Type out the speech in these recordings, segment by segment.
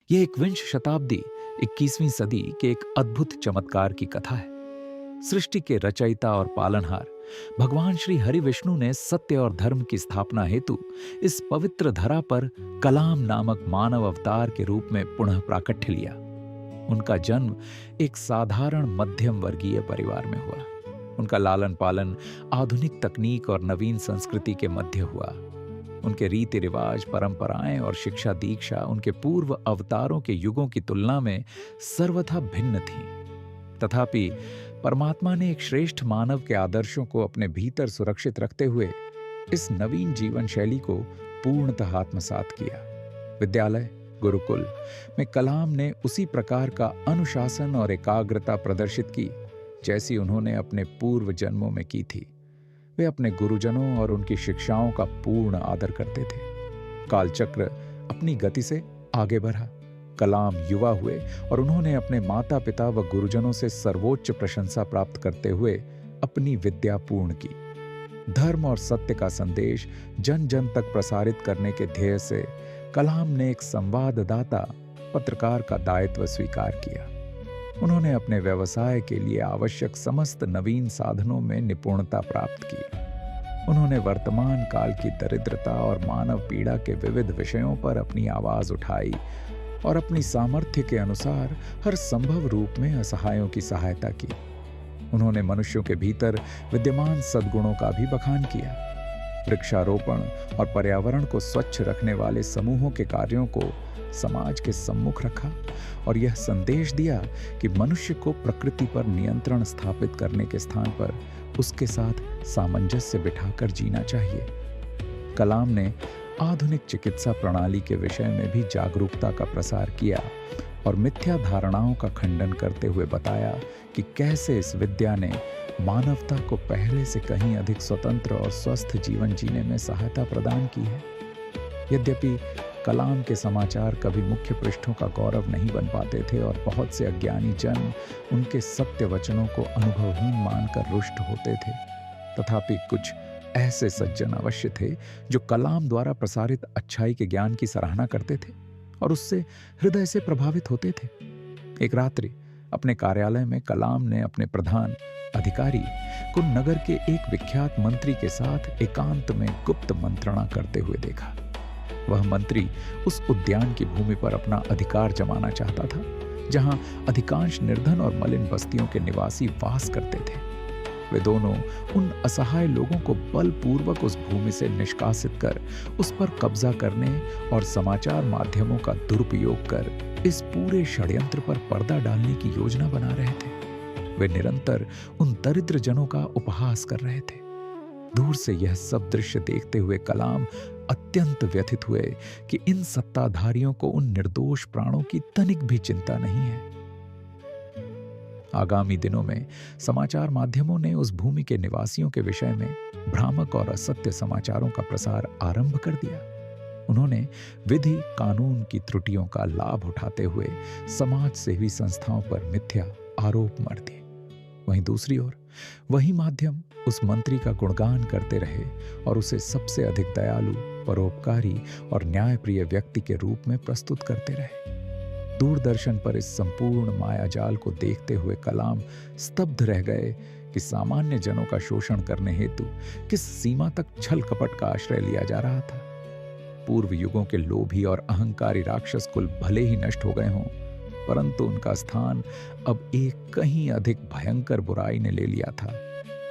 यह एकविंश शताब्दी 21वीं सदी के एक अद्भुत चमत्कार की कथा है। सृष्टि के रचयिता और पालनहार भगवान श्री हरि विष्णु ने सत्य और धर्म की स्थापना हेतु इस पवित्र धरा पर कलाम नामक मानव अवतार के रूप में पुनः प्राकट्य लिया। उनका जन्म एक साधारण मध्यम वर्गीय परिवार में हुआ। उनका लालन पालन आधुनिक तकनीक और नवीन संस्कृति के मध्य हुआ। उनके रीति रिवाज, परंपराएं और शिक्षा दीक्षा उनके पूर्व अवतारों के युगों की तुलना में सर्वथा भिन्न थीं। तथापि परमात्मा ने एक श्रेष्ठ मानव के आदर्शों को अपने भीतर सुरक्षित रखते हुए इस नवीन जीवन शैली को पूर्णतः आत्मसात किया। विद्यालय, गुरुकुल में कलाम ने उसी प्रकार का अनुशासन और एकाग्रता प्रदर्शित की जैसी उन्होंने अपने पूर्व जन्मों में की थी। वे अपने गुरुजनों और उनकी शिक्षाओं का पूर्ण आदर करते थे। कालचक्र अपनी गति से आगे बढ़ा। कलाम युवा हुए और उन्होंने अपने माता पिता व गुरुजनों से सर्वोच्च प्रशंसा प्राप्त करते हुए अपनी विद्या पूर्ण की। धर्म और सत्य का संदेश जन जन तक प्रसारित करने के ध्येय से कलाम ने एक संवाददाता, पत्रकार का दायित्व स्वीकार किया। उन्होंने अपने व्यवसाय के लिए आवश्यक समस्त नवीन साधनों में निपुणता प्राप्त की। उन्होंने वर्तमान काल की दरिद्रता और मानव पीड़ा के विविध विषयों पर अपनी आवाज उठाई और अपनी सामर्थ्य के अनुसार हर संभव रूप में असहायों की सहायता की। उन्होंने मनुष्यों के भीतर विद्यमान सद्गुणों का भी बखान किया। वृक्षारोपण और पर्यावरण को स्वच्छ रखने वाले समूहों के कार्यों को समाज के सम्मुख रखा और यह संदेश दिया कि मनुष्य को प्रकृति पर नियंत्रण स्थापित करने के स्थान पर उसके साथ सामंजस्य बिठाकर जीना चाहिए। कलाम ने आधुनिक चिकित्सा प्रणाली के विषय में भी जागरूकता का प्रसार किया और मिथ्या धारणाओं का खंडन करते हुए बताया कि कैसे इस विद्या ने मानवता को पहले से कहीं अधिक स्वतंत्र और स्वस्थ जीवन जीने में सहायता प्रदान की है। यद्यपि कलाम के समाचार कभी मुख्य पृष्ठों का गौरव नहीं बन पाते थे और बहुत से अज्ञानी जन उनके सत्य वचनों को अनुभवहीन मानकर रुष्ट होते थे, तथापि कुछ ऐसे सज्जन अवश्य थे जो कलाम द्वारा प्रसारित अच्छाई के ज्ञान की सराहना करते थे और उससे हृदय से प्रभावित होते थे। एक रात्रि अपने कार्यालय में कलाम ने अपने प्रधान अधिकारी को नगर के एक विख्यात मंत्री के साथ एकांत में गुप्त मंत्रणा करते हुए देखा। वह मंत्री उस उद्यान की भूमि पर अपना अधिकार जमाना चाहता था जहां अधिकांश निर्धन और मलिन बस्तियों के निवासी वास करते थे। वे दोनों उन असहाय लोगों को बलपूर्वक उस भूमि से निष्कासित कर उस पर कब्जा करने और समाचार माध्यमों का दुरुपयोग कर इस पूरे षड्यंत्र पर पर्दा डालने की योजना बना रहे थे। वे निरंतर उन दरिद्र जनों का उपहास कर रहे थे। दूर से यह सब दृश्य देखते हुए कलाम अत्यंत व्यथित हुए कि इन सत्ताधारियों को उन निर्दोष प्राणों की तनिक भी चिंता नहीं है। आगामी दिनों में समाचार माध्यमों ने उस भूमि के निवासियों के विषय में भ्रामक और असत्य समाचारों का प्रसार आरंभ कर दिया। उन्होंने विधि कानून की त्रुटियों का लाभ उठाते हुए समाज सेवी संस्थाओं पर मिथ्या आरोप मढ़ दिए। वहीं दूसरी ओर वही माध्यम उस मंत्री का गुणगान करते रहे और उसे सबसे अधिक दयालु, परोपकारी और न्यायप्रिय व्यक्ति के रूप में प्रस्तुत करते रहे। दूरदर्शन पर इस संपूर्ण मायाजाल को देखते हुए कलाम स्तब्ध रह गए कि सामान्य जनों का शोषण करने हेतु किस सीमा तक छल कपट का आश्रय लिया जा रहा था। पूर्व युगों के लोभी और अहंकारी राक्षस कुल भले ही नष्ट हो गए हों, परंतु उनका स्थान अब एक कहीं अधिक भयंकर बुराई ने ले लिया था।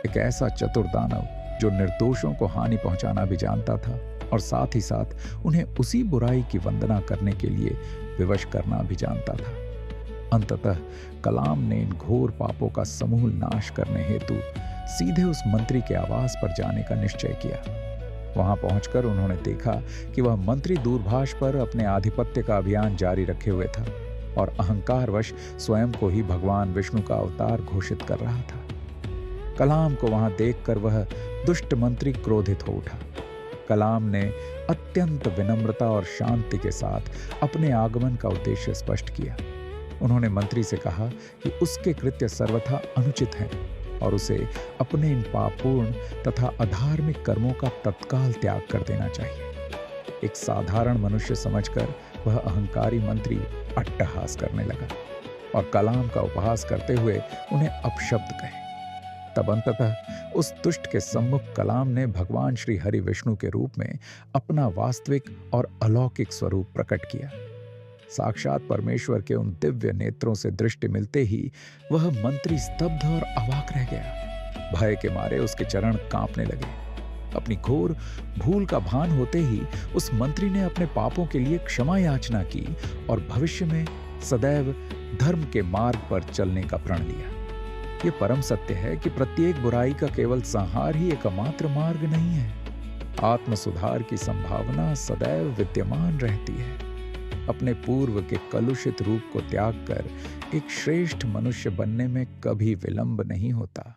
एक ऐसा चतुर दानव जो निर्दोषों को हानि पहुंचाना भी जानता था और साथ ही साथ उन्हें उसी बुराई की वंदना करने के लिए विवश करना भी जानता था। अंततः कलाम ने इन घोर पापों का समूल नाश करने हेतु सीधे उस मंत्री के आवास पर जाने का निश्चय किया। वहां पहुंचकर उन्होंने देखा कि वह मंत्री दूरभाष पर अपने आधिपत्य का अभियान जारी रखे हुए था और अहंकारवश स्वयं को ही भगवान विष्णु का अवतार घोषित कर रहा था। कलाम को वहां देखकर वह दुष्ट मंत्री क्रोधित हो उठा। कलाम ने अत्यंत विनम्रता और शांति के साथ अपने आगमन का उद्देश्य स्पष्ट किया। उन्होंने मंत्री से कहा कि उसके कृत्य सर्वथा अनुचित हैं और उसे अपने इन पापपूर्ण तथा अधार्मिक कर्मों का तत्काल त्याग कर देना चाहिए। एक साधारण मनुष्य समझकर वह अहंकारी मंत्री अट्टहास करने लगा और कलाम का उपहास करते हुए उन्हें अपशब्द कहे। तब अंततः उस दुष्ट के सम्मुख कलाम ने भगवान श्री हरि विष्णु के रूप में अपना वास्तविक और अलौकिक स्वरूप प्रकट किया। साक्षात परमेश्वर के उन दिव्य नेत्रों से दृष्टि मिलते ही वह मंत्री स्तब्ध और अवाक रह गया। भय के मारे उसके चरण कांपने लगे। अपनी घोर भूल का भान होते ही उस मंत्री ने अपने पापों के लिए क्षमा याचना की और भविष्य में सदैव धर्म के मार्ग पर चलने का प्रण लिया। ये परम सत्य है कि प्रत्येक बुराई का केवल संहार ही एकमात्र मार्ग नहीं है। आत्म सुधार की संभावना सदैव विद्यमान रहती है। अपने पूर्व के कलुषित रूप को त्याग कर एक श्रेष्ठ मनुष्य बनने में कभी विलंब नहीं होता।